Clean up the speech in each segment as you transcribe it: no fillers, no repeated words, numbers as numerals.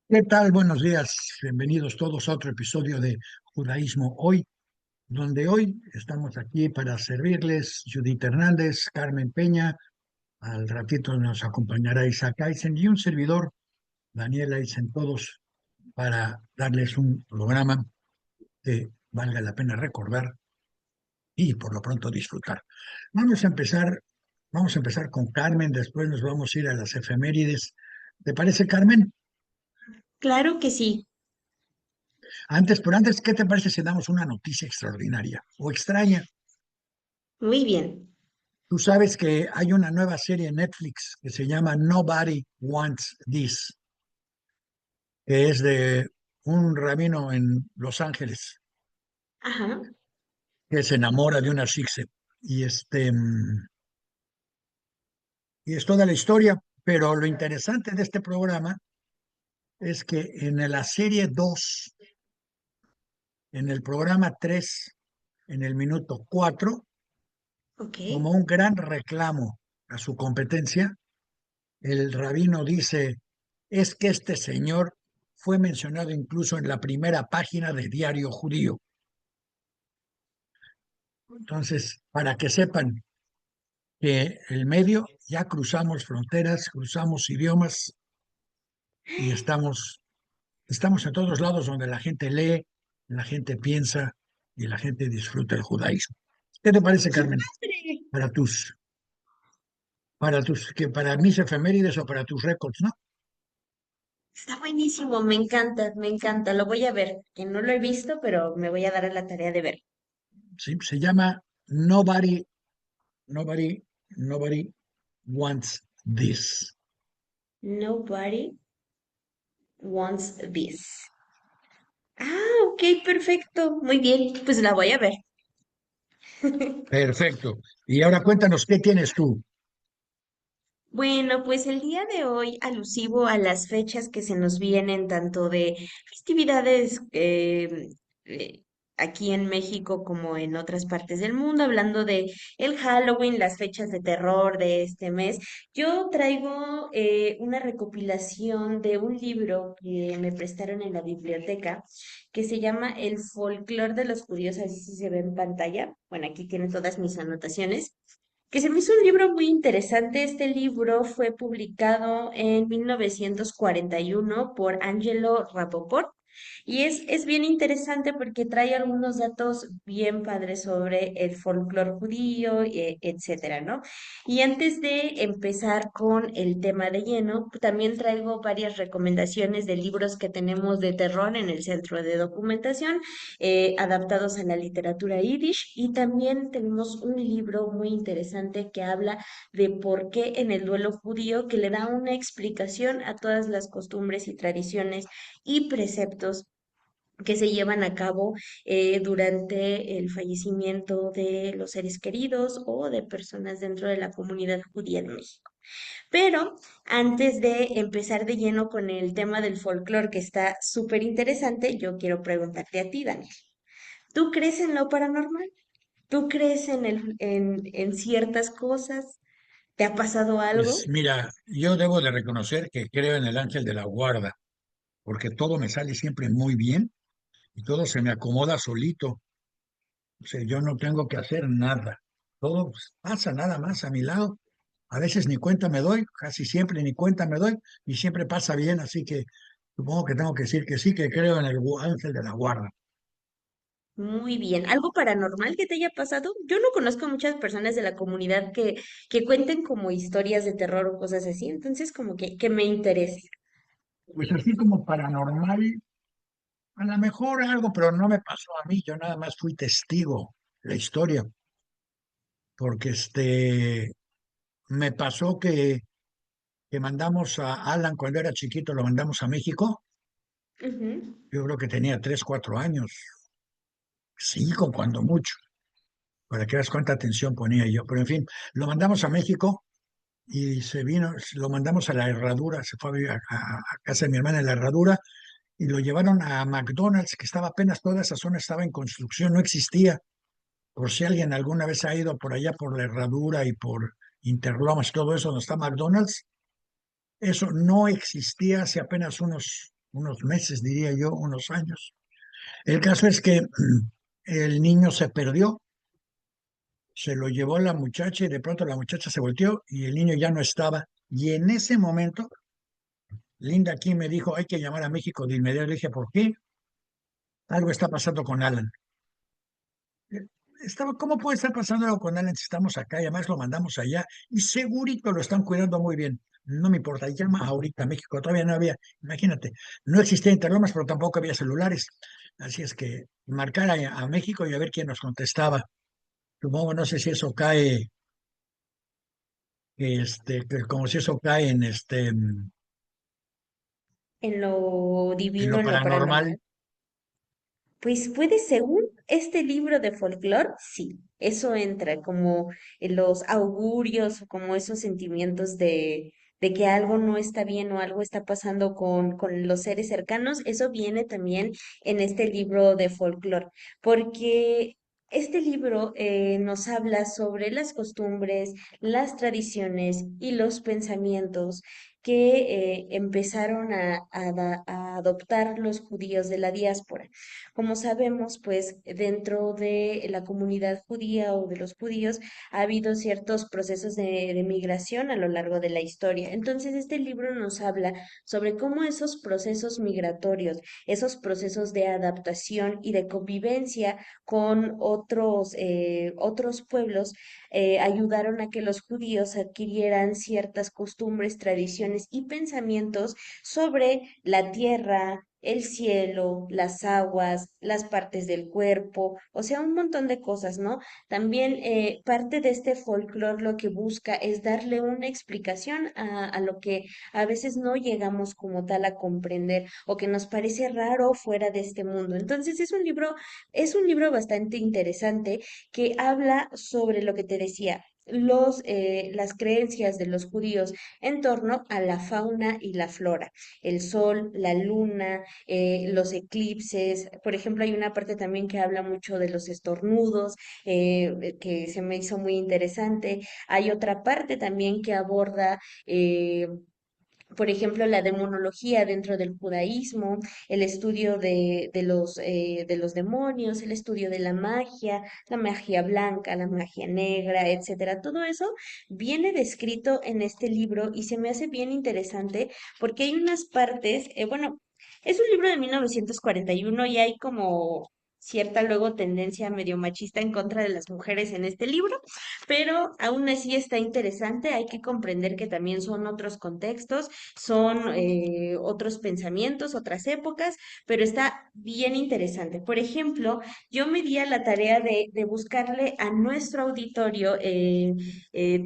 ¿Qué tal? Buenos días. Bienvenidos todos a otro episodio de Judaísmo Hoy, donde hoy estamos aquí para servirles Judith Hernández, Carmen Peña, al ratito nos acompañará Isaac Aysen y un servidor, Daniel Aysen, todos para darles un programa que valga la pena recordar y por lo pronto disfrutar. Vamos a empezar, vamos a empezar con Carmen, después nos vamos a ir a las efemérides. ¿Te parece, Carmen? Claro que sí. Antes, ¿qué te parece si damos una noticia extraordinaria o extraña? Muy bien. Tú sabes que hay una nueva serie en Netflix que se llama Nobody Wants This, que es de un rabino en Los Ángeles Ajá. que se enamora de una shikse. Y y es toda la historia, pero lo interesante de este programa es que en la serie 2, en el programa 3, en el minuto 4, Ok. como un gran reclamo a su competencia, el rabino dice, es que este señor fue mencionado incluso en la primera página de Diario Judío. Entonces, para que sepan que el medio ya cruzamos fronteras, cruzamos idiomas y estamos en todos lados donde la gente lee, la gente piensa y la gente disfruta el judaísmo. ¿Qué te parece, ¡Qué Carmen? padre! Para mis efemérides o para tus récords, ¿no? Está buenísimo, me encanta, me encanta. Lo voy a ver, que no lo he visto, pero me voy a dar a la tarea de ver. Sí, se llama Nobody, Nobody, Nobody Wants This. Nobody wants this. Ah, ok, perfecto. Muy bien, pues la voy a ver. Perfecto. Y ahora cuéntanos, ¿qué tienes tú? Bueno, pues el día de hoy, alusivo a las fechas que se nos vienen, tanto de festividades eh, aquí en México como en otras partes del mundo, hablando de el Halloween, las fechas de terror de este mes, yo traigo una recopilación de un libro que me prestaron en la biblioteca que se llama El folclore de los judíos, así se ve en pantalla. Bueno, aquí tiene todas mis anotaciones que se me hizo un libro muy interesante. Este libro fue publicado en 1941 por Angelo Rapoport y es bien interesante porque trae algunos datos bien padres sobre el folclore judío, etcétera, ¿no? Y antes de empezar con el tema de lleno, también traigo varias recomendaciones de libros que tenemos de terror en el centro de documentación adaptados a la literatura yiddish y también tenemos un libro muy interesante que habla de por qué en el duelo judío, que le da una explicación a todas las costumbres y tradiciones y preceptos que se llevan a cabo durante el fallecimiento de los seres queridos o de personas dentro de la comunidad judía de México. Pero antes de empezar de lleno con el tema del folclore, que está súper interesante, yo quiero preguntarte a ti, Daniel. ¿Tú crees en lo paranormal? ¿Tú crees en ciertas cosas? ¿Te ha pasado algo? Pues mira, yo debo de reconocer que creo en el ángel de la guarda, porque todo me sale siempre muy bien y todo se me acomoda solito. O sea, yo no tengo que hacer nada. Todo pues, pasa nada más a mi lado. A veces ni cuenta me doy, casi siempre ni cuenta me doy y siempre pasa bien, así que supongo que tengo que decir que sí, que creo en el ángel de la guarda. Muy bien. ¿Algo paranormal que te haya pasado? Yo no conozco a muchas personas de la comunidad que cuenten como historias de terror o cosas así, entonces como que me interesa. Pues así como paranormal, a lo mejor algo, pero no me pasó a mí, yo nada más fui testigo de la historia, porque me pasó que mandamos a Alan cuando era chiquito, lo mandamos a México, Ujú. yo creo que tenía 3, 4 años, 5 cuando mucho, para que veas cuánta atención ponía yo, pero en fin, lo mandamos a México y se vino, lo mandamos a la Herradura, se fue a vivir a casa de mi hermana en la Herradura y lo llevaron a McDonald's, que estaba apenas toda esa zona estaba en construcción, no existía. Por si alguien alguna vez ha ido por allá por la Herradura y por Interlomas, todo eso donde está McDonald's, eso no existía hace apenas unos unos meses, diría yo, unos años. El caso es que el niño se perdió, se lo llevó la muchacha y de pronto la muchacha se volteó y el niño ya no estaba. Y en ese momento, Linda aquí me dijo, hay que llamar a México de inmediato. Le dije, ¿por qué? Algo está pasando con Alan. ¿Cómo puede estar pasando algo con Alan si estamos acá y además lo mandamos allá y segurito lo están cuidando muy bien? No me importa, llama ahorita a México, todavía no había, imagínate, no existía Interlomas, pero tampoco había celulares. Así es que marcar a México y a ver quién nos contestaba. Supongo, no sé si eso cae, como si eso cae En lo en divino, lo en lo paranormal. paranormal. Pues puede, según este libro de folclore, sí, eso entra como en los augurios o como esos sentimientos de que algo no está bien o algo está pasando con los seres cercanos, eso viene también en este libro de folclore, porque este libro nos habla sobre las costumbres, las tradiciones y los pensamientos que empezaron a adoptar los judíos de la diáspora. Como sabemos, pues dentro de la comunidad judía o de los judíos ha habido ciertos procesos de migración a lo largo de la historia. Entonces, este libro nos habla sobre cómo esos procesos migratorios, esos procesos de adaptación y de convivencia con otros pueblos, ayudaron a que los judíos adquirieran ciertas costumbres, tradiciones y pensamientos sobre la tierra, el cielo, las aguas, las partes del cuerpo, o sea, un montón de cosas, ¿no? También parte de este folclore lo que busca es darle una explicación a lo que a veces no llegamos como tal a comprender o que nos parece raro fuera de este mundo. Entonces es un libro bastante interesante que habla sobre lo que te decía. Las creencias de los judíos en torno a la fauna y la flora, el sol, la luna, los eclipses. Por ejemplo, hay una parte también que habla mucho de los estornudos, que se me hizo muy interesante. Hay otra parte también que aborda por ejemplo, la demonología dentro del judaísmo, el estudio de los demonios, el estudio de la magia blanca, la magia negra, etcétera. Todo eso viene descrito en este libro y se me hace bien interesante porque hay unas partes, bueno, es un libro de 1941 y hay como cierta luego tendencia medio machista en contra de las mujeres en este libro, pero aún así está interesante, hay que comprender que también son otros contextos, son otros pensamientos, otras épocas, pero está bien interesante. Por ejemplo, yo me di a la tarea de buscarle a nuestro auditorio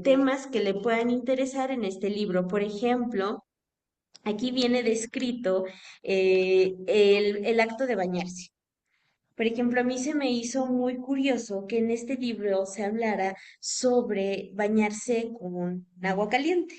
temas que le puedan interesar en este libro. Por ejemplo, aquí viene descrito el acto de bañarse. Por ejemplo, a mí se me hizo muy curioso que en este libro se hablara sobre bañarse con agua caliente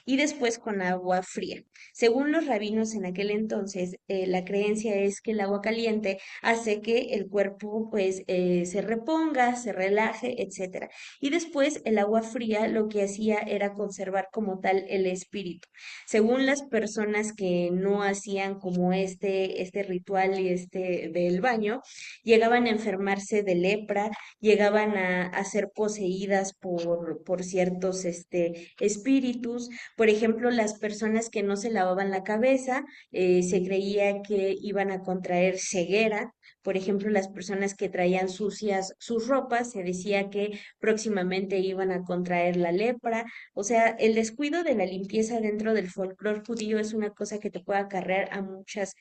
y después con agua fría. Según los rabinos en aquel entonces, la creencia es que el agua caliente hace que el cuerpo pues se reponga, se relaje, etcétera. Y después el agua fría lo que hacía era conservar como tal el espíritu. Según las personas que no hacían como este ritual y este del baño, llegaban a enfermarse de lepra, llegaban a ser poseídas por ciertos espíritus. Por ejemplo, las personas que no se lavaban la cabeza, se creía que iban a contraer ceguera. Por ejemplo, las personas que traían sucias sus ropas, se decía que próximamente iban a contraer la lepra. O sea, el descuido de la limpieza dentro del folclore judío es una cosa que te puede acarrear a muchas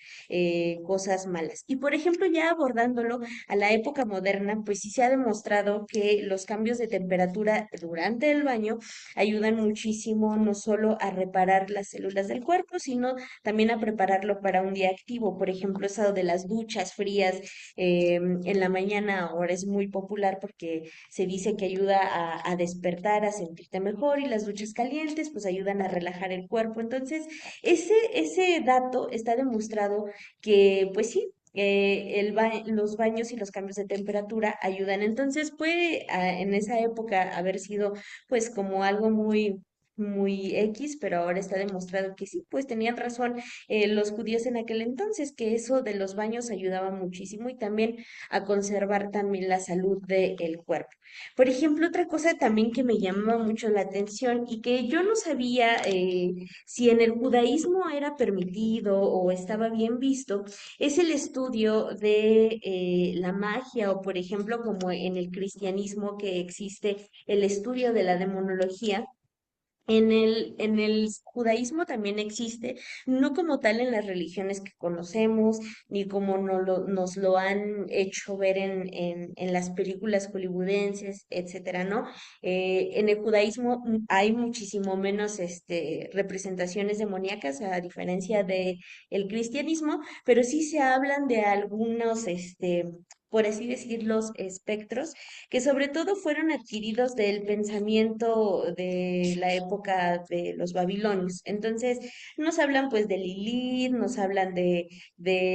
cosas malas. Y por ejemplo, ya abordándolo a la época moderna, pues sí se ha demostrado que los cambios de temperatura durante el baño ayudan muchísimo no solo a reparar las células del cuerpo, sino también a prepararlo para un día activo. Por ejemplo, eso de las duchas frías en la mañana ahora es muy popular porque se dice que ayuda a despertar, a sentirte mejor y las duchas calientes pues ayudan a relajar el cuerpo. Entonces, ese dato está demostrado que pues sí, los baños y los cambios de temperatura ayudan. Entonces puede en esa época haber sido pues como algo muy muy X, pero ahora está demostrado que sí, pues tenían razón los judíos en aquel entonces, que eso de los baños ayudaba muchísimo y también a conservar también la salud del cuerpo. Por ejemplo, otra cosa también que me llamaba mucho la atención y que yo no sabía si en el judaísmo era permitido o estaba bien visto, es el estudio de la magia o, por ejemplo, como en el cristianismo que existe el estudio de la demonología. En el judaísmo también existe, no como tal en las religiones que conocemos, ni como nos lo han hecho ver en las películas hollywoodenses, etcétera, ¿no? En el judaísmo hay muchísimo menos representaciones demoníacas, a diferencia de el cristianismo, pero sí se hablan de algunos, por así decirlo, espectros que sobre todo fueron adquiridos del pensamiento de la época de los babilonios. Entonces, nos hablan pues de Lilith, nos hablan de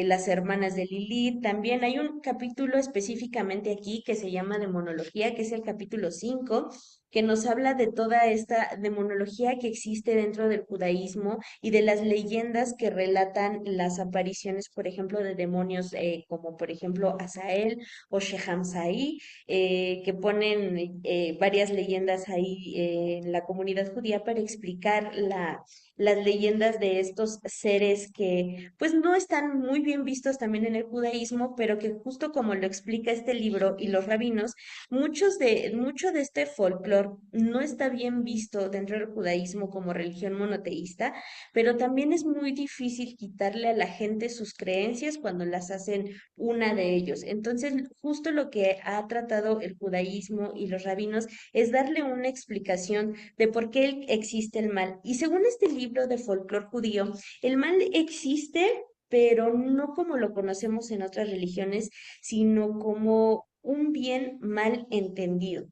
las hermanas de Lilith. También hay un capítulo específicamente aquí que se llama Demonología, que es el capítulo 5 que nos habla de toda esta demonología que existe dentro del judaísmo y de las leyendas que relatan las apariciones, por ejemplo, de demonios como por ejemplo Asael o Shechamsai, que ponen varias leyendas ahí en la comunidad judía para explicar las leyendas de estos seres que pues no están muy bien vistos también en el judaísmo, pero que justo como lo explica este libro y los rabinos, mucho de este folclore no está bien visto dentro del judaísmo como religión monoteísta, pero también es muy difícil quitarle a la gente sus creencias cuando las hacen una de ellos. Entonces, justo lo que ha tratado el judaísmo y los rabinos es darle una explicación de por qué existe el mal. Y según este libro de folclore judío, el mal existe, pero no como lo conocemos en otras religiones, sino como un bien mal entendido.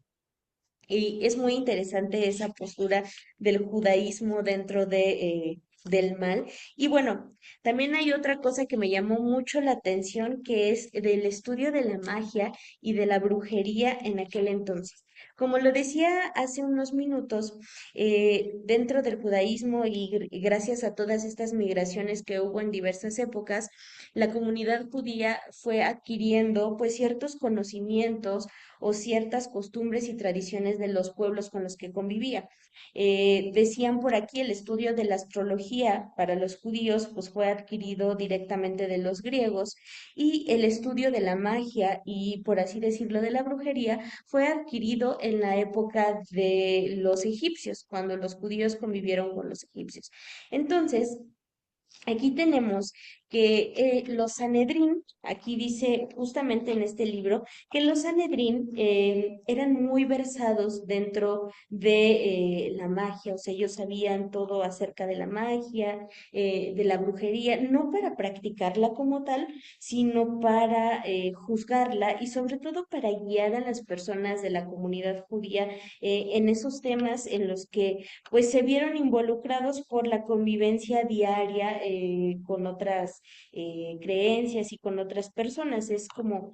Y es muy interesante esa postura del judaísmo dentro del mal. Y bueno, también hay otra cosa que me llamó mucho la atención, que es del estudio de la magia y de la brujería en aquel entonces. Como lo decía hace unos minutos, dentro del judaísmo y gracias a todas estas migraciones que hubo en diversas épocas, la comunidad judía fue adquiriendo pues ciertos conocimientos o ciertas costumbres y tradiciones de los pueblos con los que convivía. Decían por aquí el estudio de la astrología para los judíos pues fue adquirido directamente de los griegos y el estudio de la magia y por así decirlo de la brujería fue adquirido en la época de los egipcios, cuando los judíos convivieron con los egipcios. Entonces, aquí tenemos que los Sanedrín, aquí dice justamente en este libro, que los Sanedrín eran muy versados dentro de la magia, o sea, ellos sabían todo acerca de la magia, de la brujería, no para practicarla como tal, sino para juzgarla y sobre todo para guiar a las personas de la comunidad judía en esos temas en los que pues se vieron involucrados por la convivencia diaria con otras creencias y con otras personas. Es como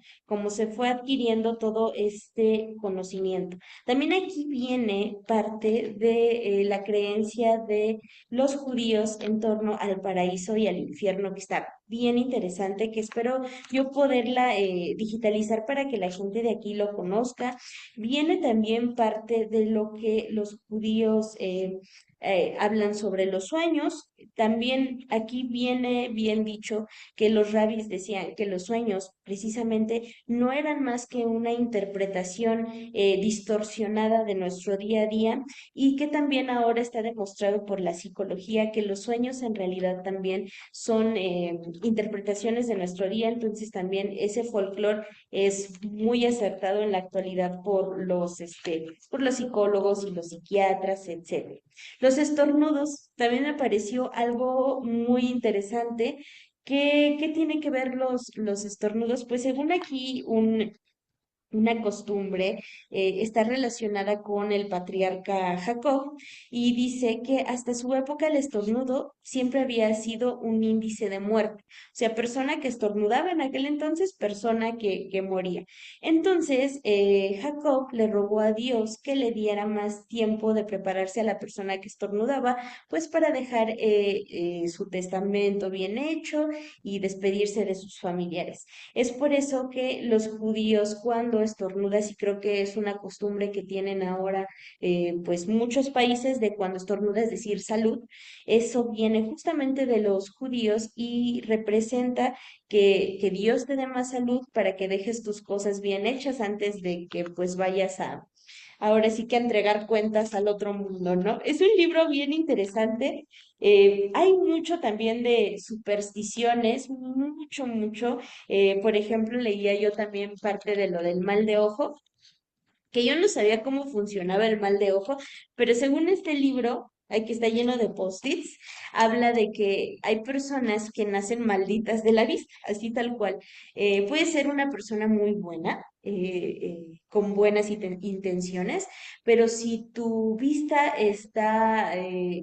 se fue adquiriendo todo este conocimiento. También aquí viene parte de la creencia de los judíos en torno al paraíso y al infierno, que está bien interesante, que espero yo poderla digitalizar para que la gente de aquí lo conozca. Viene también parte de lo que los judíos hablan sobre los sueños. También aquí viene bien dicho que los rabis decían que los sueños precisamente no eran más que una interpretación distorsionada de nuestro día a día y que también ahora está demostrado por la psicología que los sueños en realidad también son interpretaciones de nuestro día. Entonces también ese folclore es muy acertado en la actualidad por los psicólogos y los psiquiatras, etcétera. Los estornudos también me pareció algo muy interesante. ¿Qué tiene que ver los estornudos? Pues según aquí una costumbre, está relacionada con el patriarca Jacob y dice que hasta su época el estornudo siempre había sido un índice de muerte. O sea, persona que estornudaba en aquel entonces, persona que moría. Entonces, Jacob le rogó a Dios que le diera más tiempo de prepararse a la persona que estornudaba, pues para dejar su testamento bien hecho y despedirse de sus familiares. Es por eso que los judíos cuando estornudas, y creo que es una costumbre que tienen ahora pues muchos países de cuando estornudas decir salud, eso viene justamente de los judíos y representa que Dios te dé más salud para que dejes tus cosas bien hechas antes de que pues vayas a, ahora sí que a entregar cuentas al otro mundo, ¿no? Es un libro bien interesante. Hay mucho también de supersticiones, mucho, mucho. Por ejemplo, leía yo también parte de lo del mal de ojo, que yo no sabía cómo funcionaba el mal de ojo, pero según este libro, que está lleno de post-its, habla de que hay personas que nacen malditas de la vista, así tal cual. Puede ser una persona muy buena, con buenas intenciones, pero si tu vista está,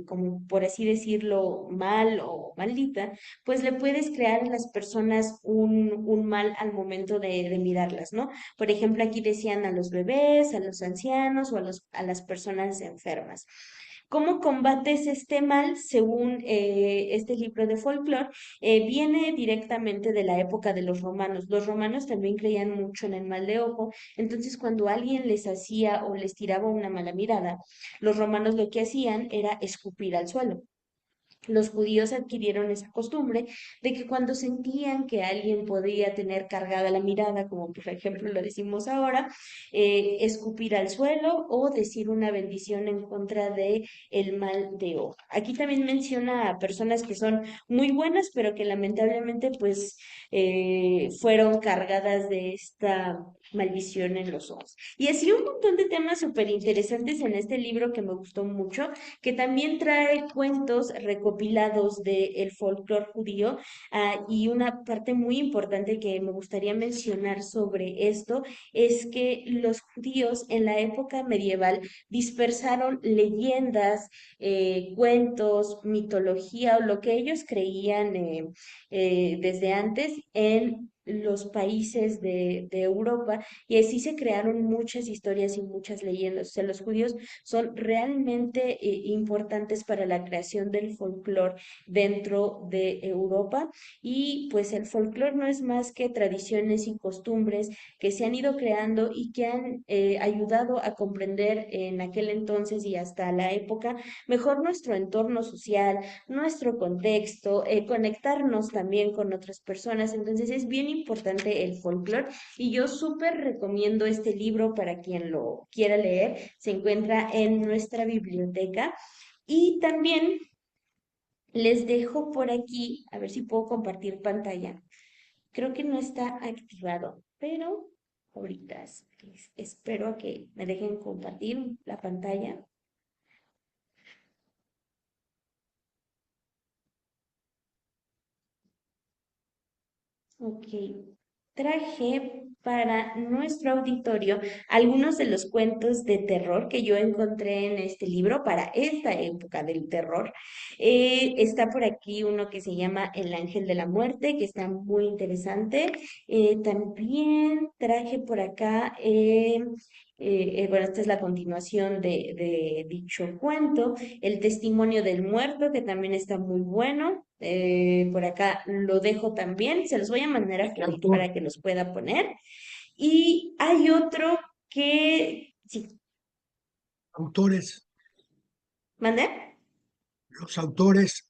como por así decirlo, mal o maldita, pues le puedes crear a las personas un mal al momento de mirarlas, ¿no? Por ejemplo, aquí decían a los bebés, a los ancianos o a las personas enfermas. ¿Cómo combates este mal? Según este libro de folclore, viene directamente de la época de los romanos. Los romanos también creían mucho en el mal de ojo, entonces cuando alguien les hacía o les tiraba una mala mirada, los romanos lo que hacían era escupir al suelo. Los judíos adquirieron esa costumbre de que cuando sentían que alguien podía tener cargada la mirada, como por ejemplo lo decimos ahora, escupir al suelo o decir una bendición en contra de el mal de ojo. Aquí también menciona a personas que son muy buenas, pero que lamentablemente pues fueron cargadas de esta maldición en los ojos. Y así un montón de temas súper interesantes en este libro que me gustó mucho, que también trae cuentos recopilados del folclore judío. Y una parte muy importante que me gustaría mencionar sobre esto es que los judíos en la época medieval dispersaron leyendas, cuentos, mitología o lo que ellos creían desde antes en los países de Europa y así se crearon muchas historias y muchas leyendas. O sea, los judíos son realmente importantes para la creación del folclore dentro de Europa y pues el folclore no es más que tradiciones y costumbres que se han ido creando y que han ayudado a comprender en aquel entonces y hasta la época mejor nuestro entorno social, nuestro contexto, conectarnos también con otras personas. Entonces es bien importante el folclore y yo súper recomiendo este libro para quien lo quiera leer. Se encuentra en nuestra biblioteca. Y también les dejo por aquí, a ver si puedo compartir pantalla. Creo que no está activado, pero ahorita espero a que me dejen compartir la pantalla. Ok, traje para nuestro auditorio algunos de los cuentos de terror que yo encontré en este libro para esta época del terror. Está por aquí uno que se llama El Ángel de la Muerte, que está muy interesante. También traje por acá, bueno, esta es la continuación de dicho cuento, El Testimonio del Muerto, que también está muy bueno. Por acá lo dejo también, se los voy a mandar ¿Qué aquí autor? para que los pueda poner. Y hay otro que, sí, Autores, ¿mandé? los autores,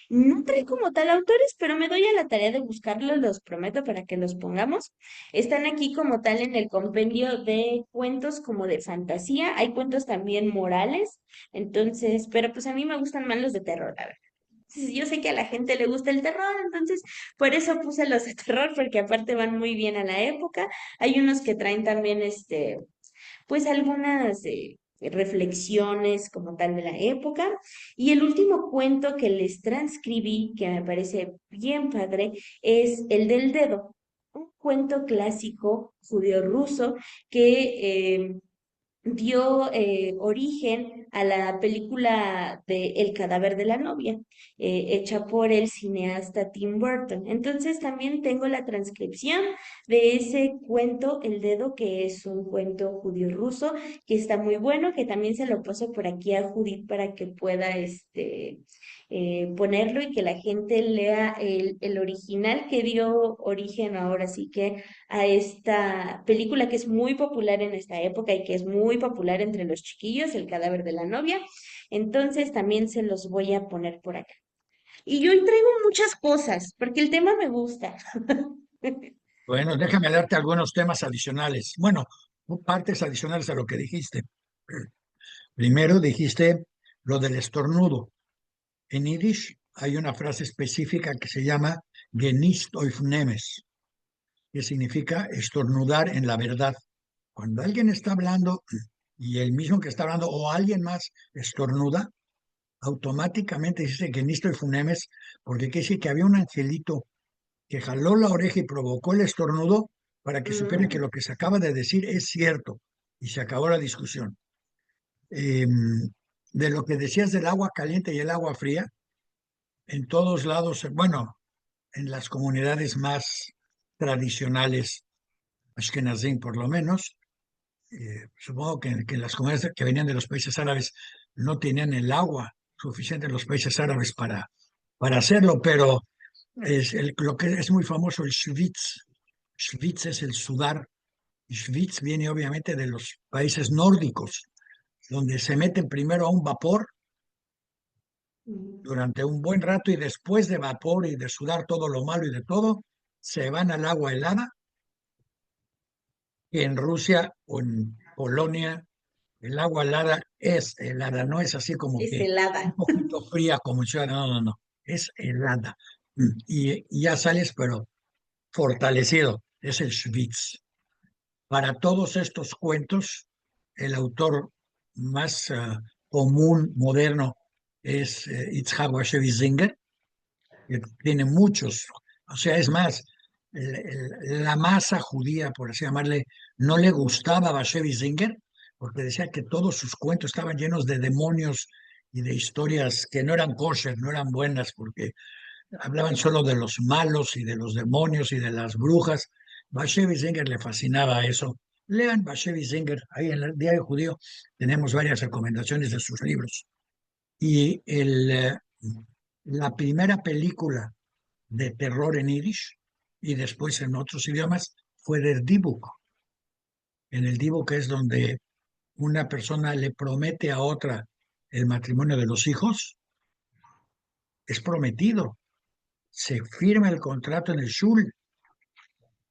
No trae como tal autores, pero me doy a la tarea de buscarlos, los prometo para que los pongamos. Están aquí como tal en el compendio de cuentos como de fantasía. Hay cuentos también morales, entonces, pero pues a mí me gustan más los de terror, la verdad. Entonces, yo sé que a la gente le gusta el terror, entonces por eso puse los de terror, porque aparte van muy bien a la época. Hay unos que traen también pues algunas reflexiones como tal de la época. Y el último cuento que les transcribí, que me parece bien padre, es el del dedo. un cuento clásico judío-ruso que dio origen a la película de El cadáver de la novia, hecha por el cineasta Tim Burton. Entonces también tengo la transcripción de ese cuento, El Dedo, que es un cuento judío ruso, que está muy bueno, que también se lo paso por aquí a Judith para que pueda ponerlo y que la gente lea el original que dio origen ahora sí que a esta película que es muy popular en esta época y que es muy popular entre los chiquillos, El cadáver de la novia. Entonces también se los voy a poner por acá. Y yo hoy traigo muchas cosas, porque el tema me gusta. Bueno, déjame darte algunos temas adicionales. Bueno, partes adicionales a lo que dijiste. Primero dijiste lo del estornudo. En Yiddish hay una frase específica que se llama Genist auf Nemes, que significa estornudar en la verdad. Cuando alguien está hablando y el mismo que está hablando o alguien más estornuda, automáticamente dice Genist auf Nemes, porque quiere decir que había un angelito que jaló la oreja y provocó el estornudo para que supieran que Mm, lo que se acaba de decir es cierto y se acabó la discusión. Eh, de lo que decías del agua caliente y el agua fría, en todos lados, bueno, en las comunidades más tradicionales, Ashkenazim por lo menos, supongo que las comunidades que venían de los países árabes no tenían el agua suficiente en los países árabes para hacerlo, pero lo que es muy famoso, el schwitz. Schwitz es el sudar. Y schwitz viene obviamente de los países nórdicos, donde se meten primero a un vapor mm. durante un buen rato y después de vapor y de sudar todo lo malo y de todo, se van al agua helada, que en Rusia o en Polonia el agua helada es helada, no es así como Es que un helada. poquito fría como en Ciudad, no, no, no, es helada. Y ya sales, pero fortalecido, es el Schwitz. Para todos estos cuentos, el autor más común, moderno, es Itzhak Bashevis Singer, que tiene muchos. O sea, es más, la masa judía, por así llamarle, no le gustaba a Bashevis Singer, porque decía que todos sus cuentos estaban llenos de demonios y de historias que no eran kosher, no eran buenas, porque hablaban solo de los malos y de los demonios y de las brujas. Bashevis Singer le fascinaba eso. Lean Bashevis Singer, ahí en el Diario Judío tenemos varias recomendaciones de sus libros. Y la primera película de terror en Yiddish y después en otros idiomas fue del Dibuk. En el Dibuk es donde una persona le promete a otra el matrimonio de los hijos, es prometido, se firma el contrato en el shul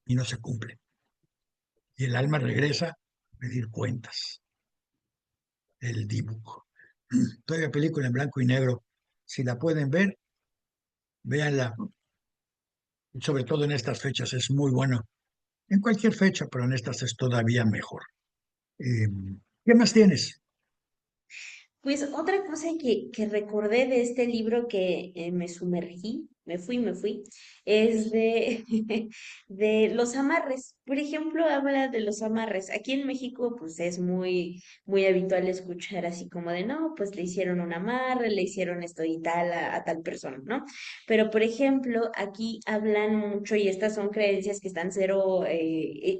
y no se cumple. Y el alma regresa a pedir cuentas, el dibujo. Todavía película en blanco y negro. Si la pueden ver, véanla. Sobre todo en estas fechas es muy bueno. En cualquier fecha, pero en estas es todavía mejor. Eh, ¿Qué más tienes? Pues otra cosa que recordé de este libro que me sumergí, me fui, es de los amarres. Por ejemplo, habla de los amarres. Aquí en México, pues es muy habitual escuchar así como de, no, pues le hicieron un amarre, le hicieron esto y tal a tal persona, ¿no? Pero, por ejemplo, aquí hablan mucho y estas son creencias que están cero,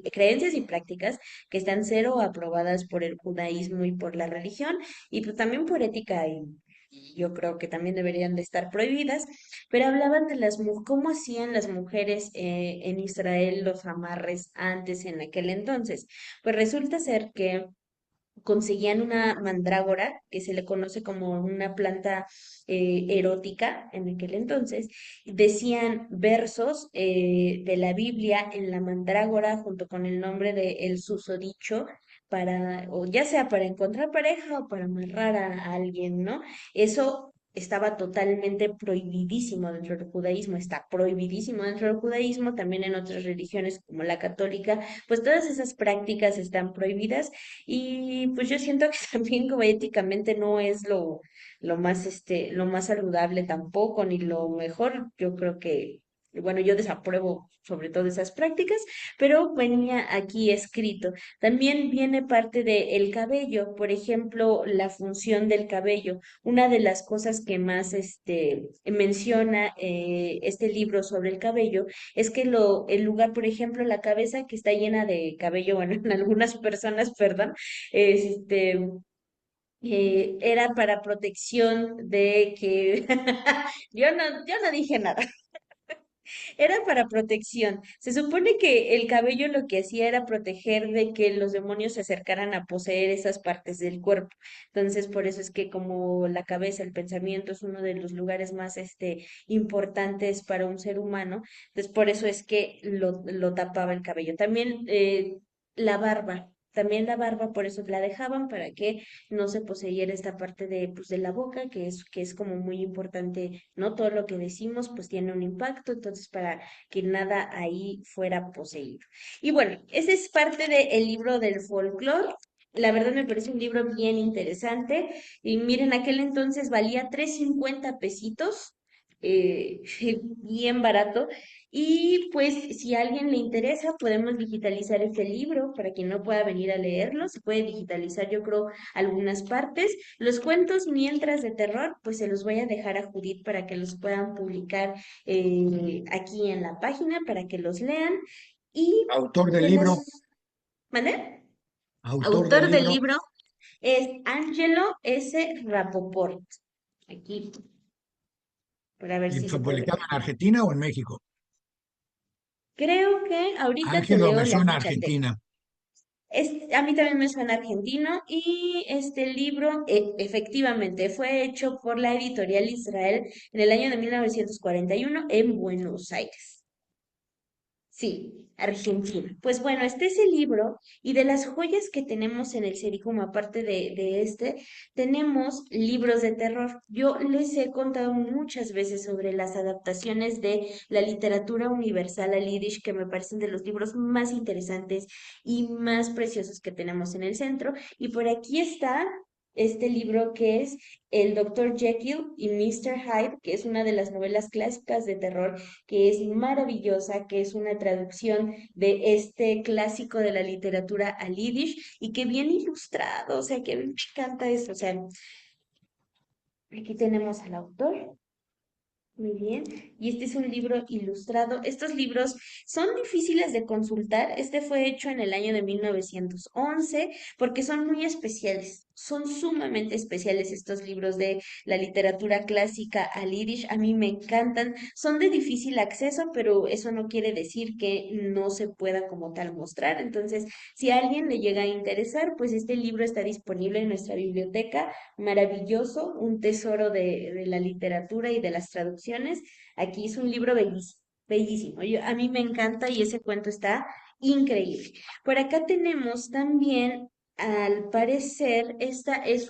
creencias y prácticas que están cero aprobadas por el judaísmo y por la religión y pues también por ética y yo creo que también deberían de estar prohibidas, pero hablaban de cómo hacían las mujeres en Israel los amarres antes en aquel entonces. Pues resulta ser que conseguían una mandrágora, que se le conoce como una planta erótica en aquel entonces, decían versos de la Biblia en la mandrágora junto con el nombre de el susodicho para, o ya sea para encontrar pareja o para amarrar a alguien, ¿no? Eso estaba totalmente prohibidísimo dentro del judaísmo, está prohibidísimo dentro del judaísmo, también en otras religiones como la católica, pues todas esas prácticas están prohibidas y pues yo siento que también como éticamente no es lo más lo más saludable tampoco, ni lo mejor. Yo creo que bueno, yo desapruebo sobre todo esas prácticas, pero venía aquí escrito. También viene parte del cabello, por ejemplo, la función del cabello. Una de las cosas que más menciona este libro sobre el cabello es que el lugar, por ejemplo, la cabeza que está llena de cabello, bueno, en algunas personas, perdón, era para protección de que yo no dije nada. Era para protección. Se supone que el cabello lo que hacía era proteger de que los demonios se acercaran a poseer esas partes del cuerpo. Entonces, por eso es que como la cabeza, el pensamiento es uno de los lugares más importantes para un ser humano, entonces por eso es que lo tapaba el cabello. También la barba. También la barba, por eso la dejaban para que no se poseyera esta parte de, pues, de la boca, que es como muy importante, ¿no? Todo lo que decimos, pues tiene un impacto, entonces para que nada ahí fuera poseído. Y bueno, ese es parte del libro del folclore. La verdad me parece un libro bien interesante. Y miren, aquel entonces valía 3.50 pesitos, bien barato. Y pues si a alguien le interesa, podemos digitalizar este libro para quien no pueda venir a leerlo. Se puede digitalizar, yo creo, algunas partes. Los cuentos mientras de terror, pues se los voy a dejar a Judith para que los puedan publicar aquí en la página, para que los lean. Y Autor del de libro, las... ¿Vale? autor del Autor del libro, libro es Angelo S. Rapoport. Aquí, para ver y si se fue puede publicado ver. en Argentina o en México. Creo que ahorita te Ángelo leo me la suena a ficha técnica. Argentina. A mí también me suena argentino y este libro efectivamente fue hecho por la editorial Israel en el año de 1941 en Buenos Aires. Sí, Argentina. Pues bueno, este es el libro y de las joyas que tenemos en el Sericum, aparte de este, tenemos libros de terror. Yo les he contado muchas veces sobre las adaptaciones de la literatura universal al Yiddish, que me parecen de los libros más interesantes y más preciosos que tenemos en el centro. Y por aquí está este libro que es El Doctor Jekyll y Mr. Hyde, que es una de las novelas clásicas de terror que es maravillosa, que es una traducción de este clásico de la literatura al yiddish y que viene ilustrado, o sea, que a mí me encanta eso, o sea, aquí tenemos al autor. Muy bien. Y este es un libro ilustrado. Estos libros son difíciles de consultar. Este fue hecho en el año de 1911 porque son muy especiales. Son sumamente especiales estos libros de la literatura clásica al yiddish. A mí me encantan. Son de difícil acceso, pero eso no quiere decir que no se pueda como tal mostrar. Entonces, si a alguien le llega a interesar, pues este libro está disponible en nuestra biblioteca, maravilloso, un tesoro de la literatura y de las traducciones. Aquí es un libro bellísimo, bellísimo. A mí me encanta y ese cuento está increíble. Por acá tenemos también, al parecer, este es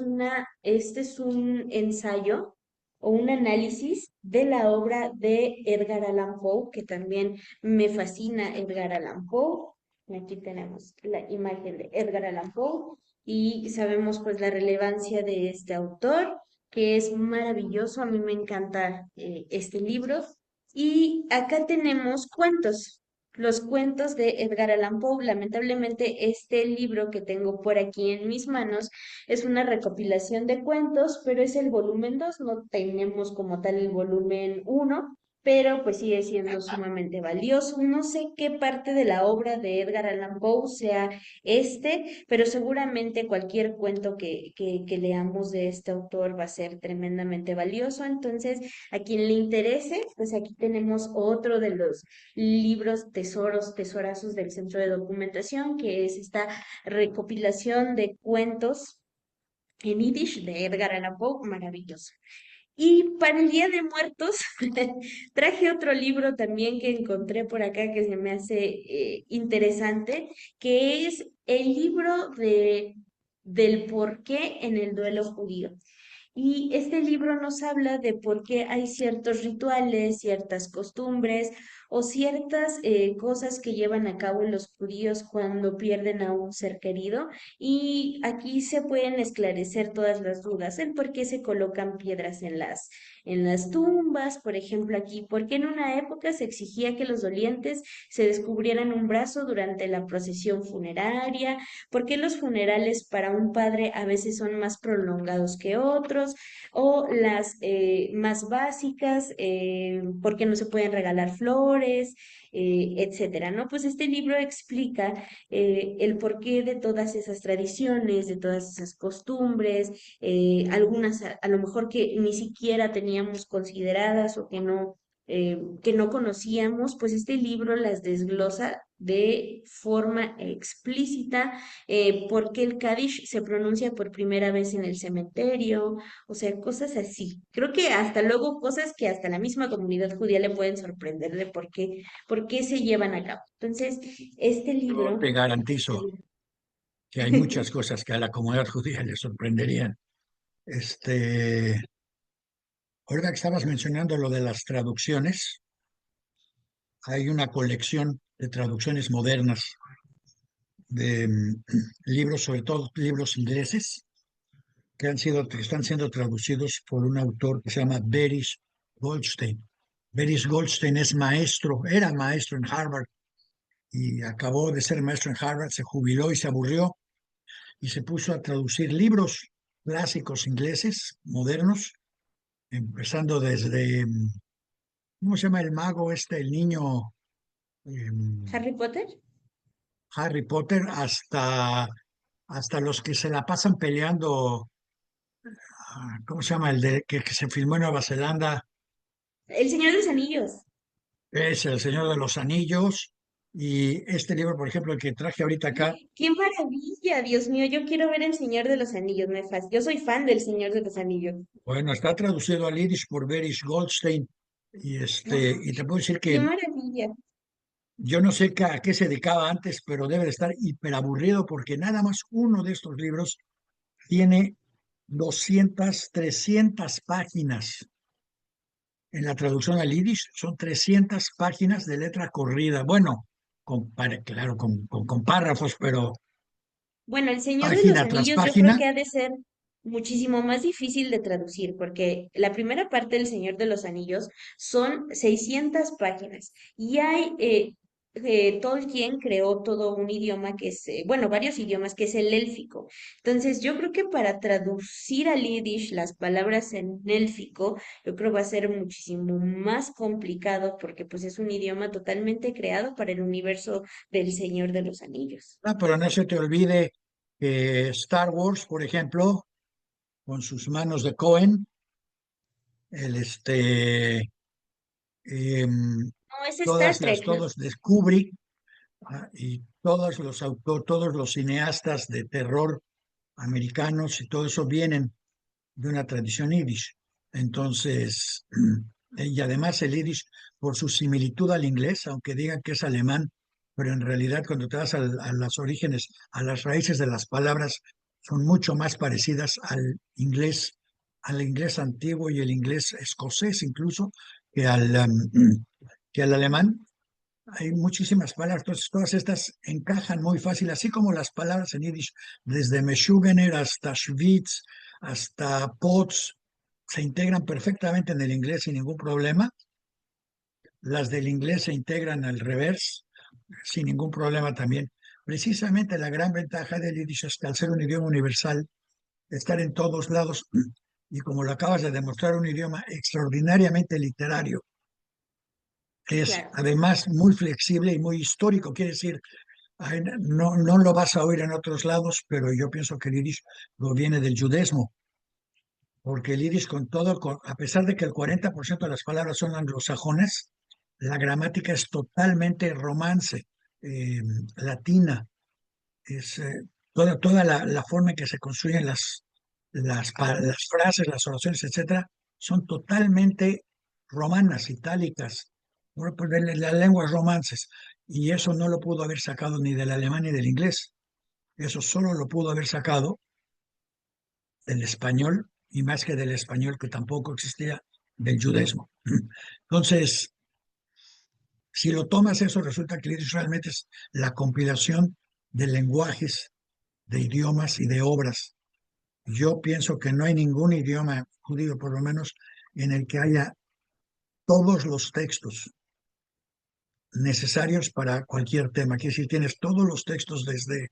un ensayo o un análisis de la obra de Edgar Allan Poe, que también me fascina Edgar Allan Poe. Aquí tenemos la imagen de Edgar Allan Poe y sabemos pues la relevancia de este autor, que es maravilloso, a mí me encanta este libro. Y acá tenemos cuentos, los cuentos de Edgar Allan Poe. Lamentablemente este libro que tengo por aquí en mis manos es una recopilación de cuentos, pero es el volumen 2. No tenemos como tal el volumen uno, pero pues sigue siendo sumamente valioso. No sé qué parte de la obra de Edgar Allan Poe sea pero seguramente cualquier cuento que leamos de este autor va a ser tremendamente valioso. Entonces, a quien le interese, pues aquí tenemos otro de los libros tesoros, tesorazos del Centro de Documentación, que es esta recopilación de cuentos en Yiddish de Edgar Allan Poe, maravilloso. Y para el Día de Muertos traje otro libro también que encontré por acá que se me hace interesante, que es el libro del por qué en el duelo judío. Y este libro nos habla de por qué hay ciertos rituales, ciertas costumbres o ciertas cosas que llevan a cabo los judíos cuando pierden a un ser querido. Y aquí se pueden esclarecer todas las dudas, el por qué se colocan piedras en las tumbas, por ejemplo aquí, porque en una época se exigía que los dolientes se descubrieran un brazo durante la procesión funeraria, porque los funerales para un padre a veces son más prolongados que otros, o las más básicas, porque no se pueden regalar flores, etcétera, ¿no? Pues este libro explica el porqué de todas esas tradiciones, de todas esas costumbres, algunas a lo mejor que ni siquiera teníamos consideradas o que no conocíamos, pues este libro las desglosa de forma explícita, por qué el Kaddish se pronuncia por primera vez en el cementerio, o sea, cosas así. Creo que hasta luego cosas que hasta la misma comunidad judía le pueden sorprender de por qué se llevan a cabo. Entonces, este Yo libro te garantizo ayuda. que hay muchas cosas que a la comunidad judía le sorprenderían. Este, Ahorita que estabas mencionando lo de las traducciones, hay una colección de traducciones modernas de libros, sobre todo libros ingleses, que están siendo traducidos por un autor que se llama Beris Goldstein. Beris Goldstein es maestro, era maestro en Harvard y acabó de ser maestro en Harvard, se jubiló y se aburrió y se puso a traducir libros clásicos ingleses, modernos, empezando desde, ¿cómo se llama el mago este, el niño? em, ¿Harry Potter? Harry Potter, hasta los que se la pasan peleando, ¿cómo se llama? El de que se filmó en Nueva Zelanda, El Señor de los Anillos. es El Señor de los Anillos. Y este libro, por ejemplo, el que traje ahorita acá, ¡Qué maravilla! Dios mío, yo quiero ver El Señor de los Anillos, yo soy fan del Señor de los Anillos. bueno, está traducido al Yiddish por Beris Goldstein. Y te puedo decir ¡Qué que maravilla! yo no sé a qué se dedicaba antes, pero debe de estar hiper aburrido porque nada más uno de estos libros tiene 200, 300 páginas. En la traducción al yiddish son 300 páginas de letra corrida. Bueno, claro, con párrafos, pero Bueno, El Señor de los página tras Anillos yo creo página. que ha de ser muchísimo más difícil de traducir, porque la primera parte del Señor de los Anillos son 600 páginas y Tolkien creó todo un idioma que es, bueno, varios idiomas, que es el élfico. Entonces, yo creo que para traducir al yiddish las palabras en élfico, yo creo va a ser muchísimo más complicado porque pues es un idioma totalmente creado para el universo del Señor de los Anillos. Pero no se te olvide que Star Wars, por ejemplo, con sus manos de Cohen, el em, No, es Star Trek, ¿no? todos de Kubrick, y todos los cineastas de terror americanos y todo eso vienen de una tradición yiddish. Entonces, y además el yiddish, por su similitud al inglés, aunque digan que es alemán, pero en realidad cuando te vas a los orígenes, a las raíces de las palabras, son mucho más parecidas al inglés antiguo y el inglés escocés incluso, que que al alemán. Hay muchísimas palabras, entonces todas estas encajan muy fácil, así como las palabras en yiddish, desde Meshugener hasta Schwitz, hasta Potz, se integran perfectamente en el inglés sin ningún problema. Las del inglés se integran al revés sin ningún problema también. Precisamente la gran ventaja del yiddish es que al ser un idioma universal, estar en todos lados y como lo acabas de demostrar, un idioma extraordinariamente literario. Es Claro. además muy flexible y muy histórico, quiere decir, no, no lo vas a oír en otros lados, pero yo pienso que el yiddish proviene del judaísmo, porque el yiddish a pesar de que el 40% de las palabras son anglosajones, la gramática es totalmente romance, eh, latina, es toda la forma en que se construyen las frases, las oraciones, etcétera, son totalmente romanas, itálicas, bueno, pues de las lenguas romances, y eso no lo pudo haber sacado ni del alemán ni del inglés. Eso solo lo pudo haber sacado del español, y más que del español que tampoco existía, del judaísmo. Entonces, si lo tomas eso, resulta que el Yiddish realmente es la compilación de lenguajes, de idiomas y de obras. Yo pienso que no hay ningún idioma judío, por lo menos, en el que haya todos los textos necesarios para cualquier tema. Quiere decir, tienes todos los textos desde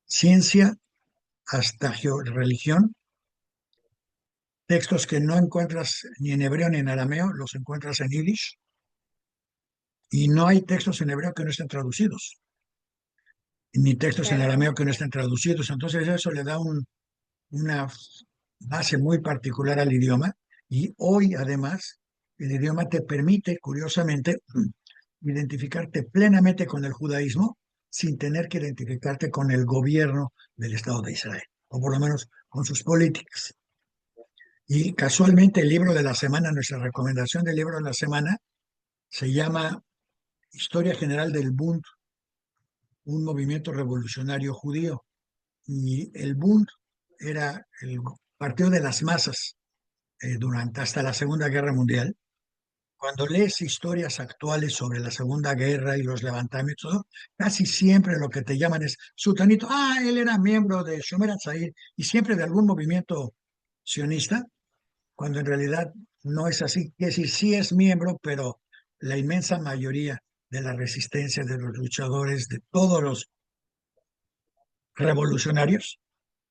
ciencia hasta religión, textos que no encuentras ni en hebreo ni en arameo, los encuentras en yiddish, y no hay textos en hebreo que no estén traducidos, ni textos en Claro. arameo que no estén traducidos. Entonces eso le da una base muy particular al idioma, y hoy además el idioma te permite, curiosamente, identificarte plenamente con el judaísmo sin tener que identificarte con el gobierno del Estado de Israel, o por lo menos con sus políticas. Y casualmente el libro de la semana, nuestra recomendación del libro de la semana, se llama Historia General del Bund, un movimiento revolucionario judío. Y el Bund era el partido de las masas durante hasta la Segunda Guerra Mundial. Cuando lees historias actuales sobre la Segunda Guerra y los levantamientos, casi siempre lo que te llaman es Sutanito, él era miembro de Shomer HaTzair y siempre de algún movimiento sionista, cuando en realidad no es así. Es decir, sí es miembro, pero la inmensa mayoría de la resistencia de los luchadores, de todos los revolucionarios,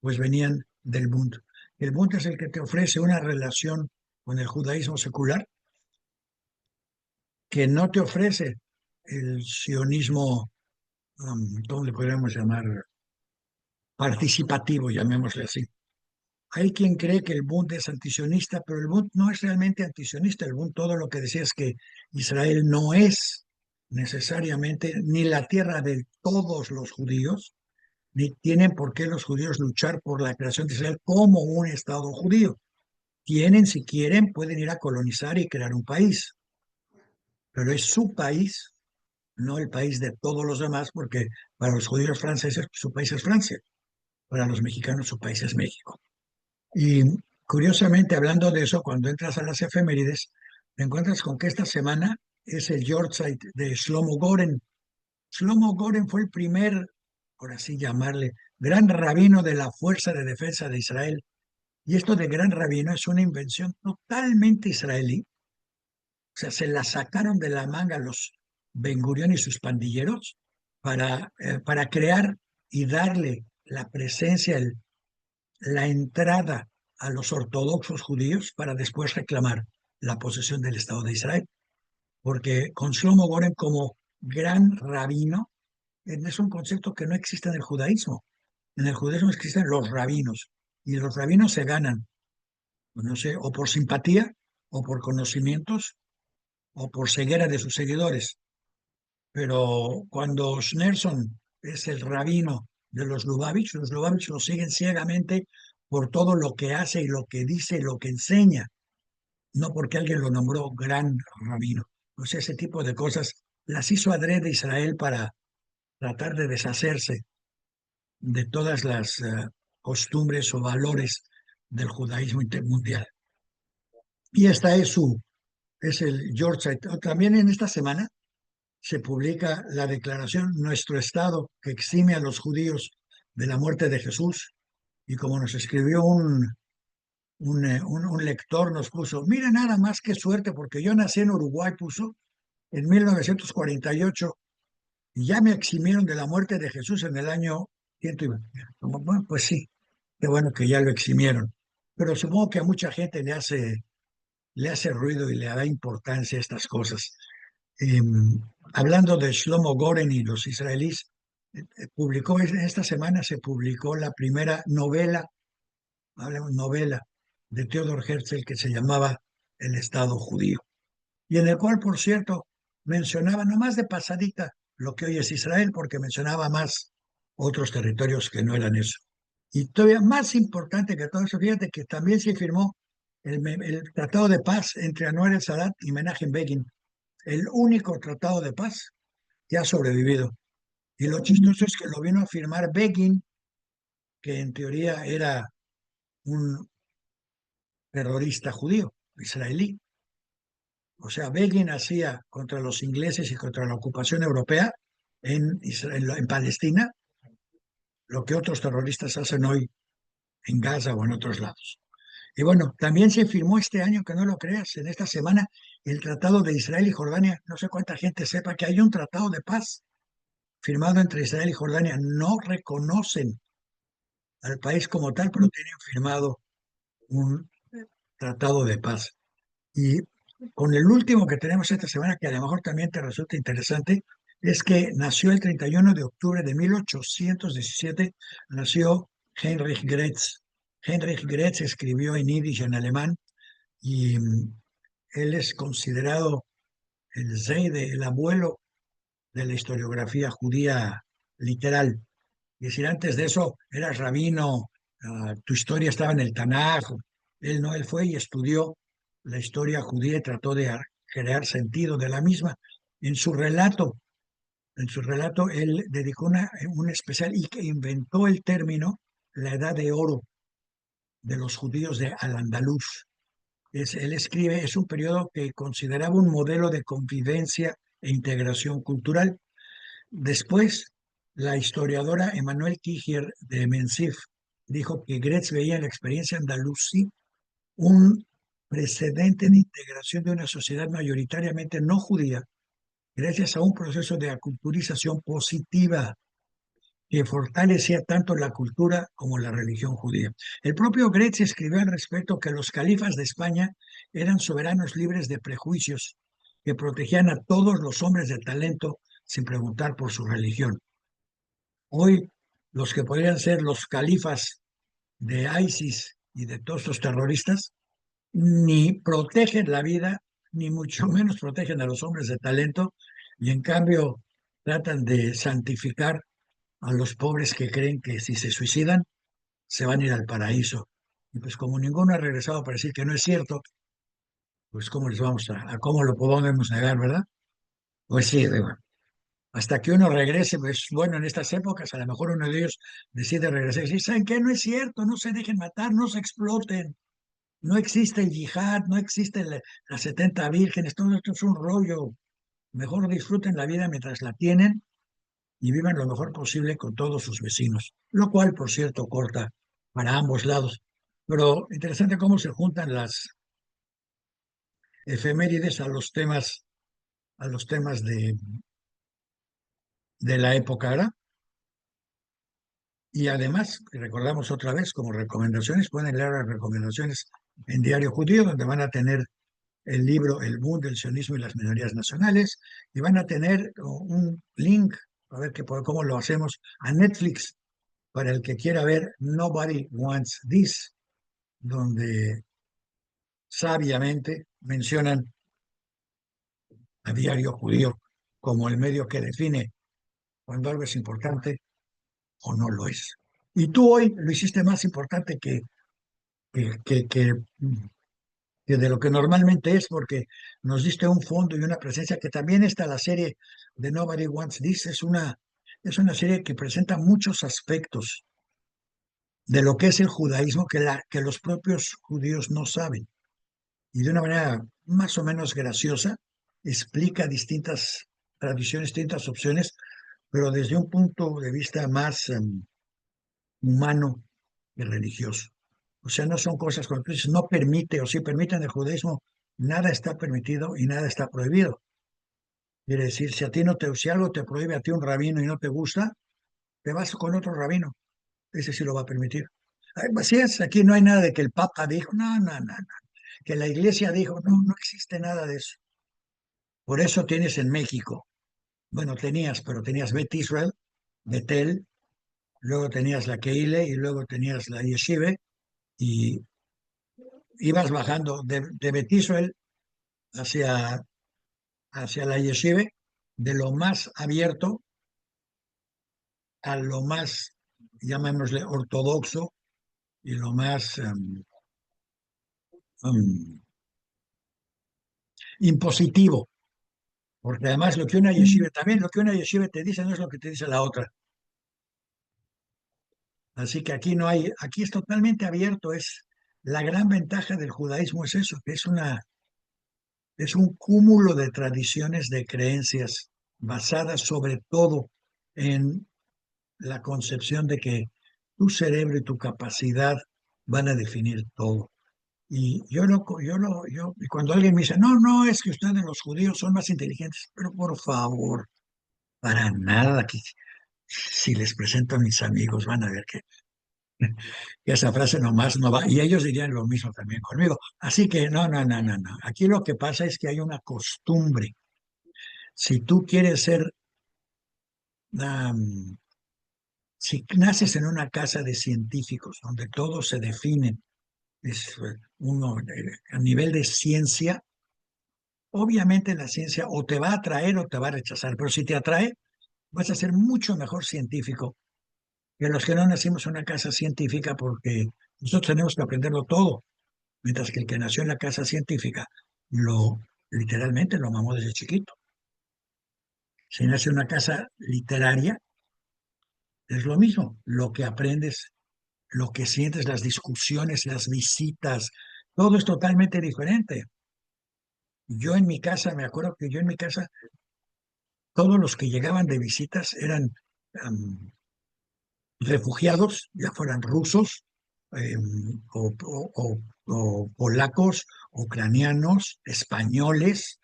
pues venían del Bund. El Bund es el que te ofrece una relación con el judaísmo secular que no te ofrece el sionismo, ¿cómo le podríamos llamar? Participativo, llamémosle así. Hay quien cree que el Bund es antisionista, pero el Bund no es realmente antisionista. El Bund todo lo que decía es que Israel no es necesariamente ni la tierra de todos los judíos, ni tienen por qué los judíos luchar por la creación de Israel como un Estado judío. Tienen, si quieren, pueden ir a colonizar y crear un país, pero es su país, no el país de todos los demás, porque para los judíos franceses su país es Francia, para los mexicanos su país es México. Y curiosamente, hablando de eso, cuando entras a las efemérides, te encuentras con que esta semana es el Yortzeit de Shlomo Goren. Shlomo Goren fue el primer, por así llamarle, gran rabino de la Fuerza de Defensa de Israel. Y esto de gran rabino es una invención totalmente israelí. O sea, se la sacaron de la manga los Ben Gurión y sus pandilleros para crear y darle la presencia, la entrada a los ortodoxos judíos para después reclamar la posesión del Estado de Israel. Porque con Shlomo Goren como gran rabino, es un concepto que no existe en el judaísmo. En el judaísmo existen los rabinos, y los rabinos se ganan, no sé, o por simpatía, o por conocimientos, o por ceguera de sus seguidores. Pero cuando Schneerson es el rabino de los Lubavitch lo siguen ciegamente por todo lo que hace y lo que dice y lo que enseña, no porque alguien lo nombró gran rabino. O sea, ese tipo de cosas las hizo adrede Israel para tratar de deshacerse de todas las costumbres o valores del judaísmo intermundial. Y esta es el Yorkshire. También en esta semana se publica la declaración Nuestro Estado, que exime a los judíos de la muerte de Jesús. Y como nos escribió un lector, nos puso, mira nada más que suerte, porque yo nací en Uruguay, puso, en 1948, y ya me eximieron de la muerte de Jesús en el año 100. Bueno, pues sí, qué bueno que ya lo eximieron. Pero supongo que a mucha gente le hace ruido y le da importancia a estas cosas. Eh, Hablando de Shlomo Goren y los israelíes, publicó esta semana se publicó la primera novela, hablamos novela de Theodor Herzl que se llamaba El Estado Judío, y en el cual, por cierto, mencionaba nomás de pasadita lo que hoy es Israel, porque mencionaba más otros territorios que no eran eso. Y todavía más importante que todo eso, fíjate que también se firmó el Tratado de Paz entre Anwar el-Sadat y Menachem Begin, el único tratado de paz que ha sobrevivido. Y lo chistoso es que lo vino a firmar Begin, que en teoría era un terrorista judío, israelí. O sea, Begin hacía contra los ingleses y contra la ocupación europea en, Israel, en Palestina lo que otros terroristas hacen hoy en Gaza o en otros lados. Y bueno, también se firmó este año, que no lo creas, en esta semana, el Tratado de Israel y Jordania. No sé cuánta gente sepa que hay un tratado de paz firmado entre Israel y Jordania. No reconocen al país como tal, pero tienen firmado un tratado de paz. Y con el último que tenemos esta semana, que a lo mejor también te resulta interesante, es que nació el 31 de octubre de 1817, nació Heinrich Gretz. Heinrich Gretz escribió en yiddish, en alemán, y él es considerado el rey, el abuelo de la historiografía judía literal. Es decir, antes de eso eras rabino, tu historia estaba en el Tanaj. Él no, él fue y estudió la historia judía y trató de crear sentido de la misma. En su relato, en su relato, él dedicó un especial y que inventó el término la edad de oro de los judíos de Al-Andalus. Él escribe, es un periodo que consideraba un modelo de convivencia e integración cultural. Después, la historiadora Emanuel Kigier de Mensif dijo que Gretz veía en la experiencia andalusí un precedente de integración de una sociedad mayoritariamente no judía, gracias a un proceso de aculturización positiva que fortalecía tanto la cultura como la religión judía. El propio Gretz escribió al respecto que los califas de España eran soberanos libres de prejuicios, que protegían a todos los hombres de talento sin preguntar por su religión. Hoy, los que podrían ser los califas de ISIS y de todos estos terroristas, ni protegen la vida, ni mucho menos protegen a los hombres de talento, y en cambio tratan de santificar a los pobres que creen que si se suicidan, se van a ir al paraíso. Y pues como ninguno ha regresado para decir que no es cierto, pues cómo les vamos a cómo lo podemos negar, ¿verdad? Pues sí, digo, hasta que uno regrese, pues bueno, en estas épocas a lo mejor uno de ellos decide regresar y decir, ¿saben qué? No es cierto, no se dejen matar, no se exploten, no existe el yihad, no existe las 70 vírgenes, todo esto es un rollo. Mejor disfruten la vida mientras la tienen y vivan lo mejor posible con todos sus vecinos, lo cual, por cierto, corta para ambos lados. Pero interesante cómo se juntan las efemérides a los temas de la época, ¿verdad? Y además, recordamos otra vez, como recomendaciones, pueden leer las recomendaciones en Diario Judío, donde van a tener el libro El mundo, el sionismo y las minorías nacionales, y van a tener un link, a ver cómo lo hacemos, a Netflix, para el que quiera ver Nobody Wants This, donde sabiamente mencionan a Diario Judío como el medio que define cuando algo es importante o no lo es. Y tú hoy lo hiciste más importante que, que, que, que de lo que normalmente es, porque nos diste un fondo y una presencia que también está la serie de Nobody Wants This, es una serie que presenta muchos aspectos de lo que es el judaísmo que los propios judíos no saben. Y de una manera más o menos graciosa explica distintas tradiciones, distintas opciones, pero desde un punto de vista más humano y religioso. O sea, no son cosas como tú dices, no permite o sí permite en el judaísmo, nada está permitido y nada está prohibido. Quiere decir, si a ti no te, si algo te prohíbe a ti un rabino y no te gusta, te vas con otro rabino. Ese sí lo va a permitir. Así es, aquí no hay nada de que el Papa dijo, no, no, no, no. Que la iglesia dijo, no, no existe nada de eso. Por eso tienes en México, bueno, tenías, pero tenías Bet Israel, Betel, luego tenías la Keile y luego tenías la Yeshive, y ibas bajando de Bet Israel hacia, hacia la Yeshive, de lo más abierto a lo más, llamémosle, ortodoxo y lo más um, impositivo. Porque además lo que una yeshiva, también lo que una yeshiva te dice no es lo que te dice la otra. Así que aquí no hay, aquí es totalmente abierto. Es la gran ventaja del judaísmo es eso, que es un cúmulo de tradiciones, de creencias basadas sobre todo en la concepción de que tu cerebro y tu capacidad van a definir todo. Y y cuando alguien me dice, no, no, es que ustedes los judíos son más inteligentes, pero por favor, para nada, que si les presento a mis amigos van a ver que esa frase nomás no va, y ellos dirían lo mismo también conmigo. Así que no, no, no, no, no. Aquí lo que pasa es que hay una costumbre. Si tú quieres ser, am, si naces en una casa de científicos donde todo se define, es uno a nivel de ciencia, obviamente la ciencia o te va a atraer o te va a rechazar, pero si te atrae, vas a ser mucho mejor científico que los que no nacimos en una casa científica porque nosotros tenemos que aprenderlo todo, mientras que el que nació en la casa científica lo literalmente lo mamó desde chiquito. Si nace en una casa literaria, es lo mismo, lo que aprendes, lo que sientes, las discusiones, las visitas, todo es totalmente diferente. Yo en mi casa, me acuerdo que yo en mi casa, todos los que llegaban de visitas eran am, refugiados, ya fueran rusos, o polacos, ucranianos, españoles,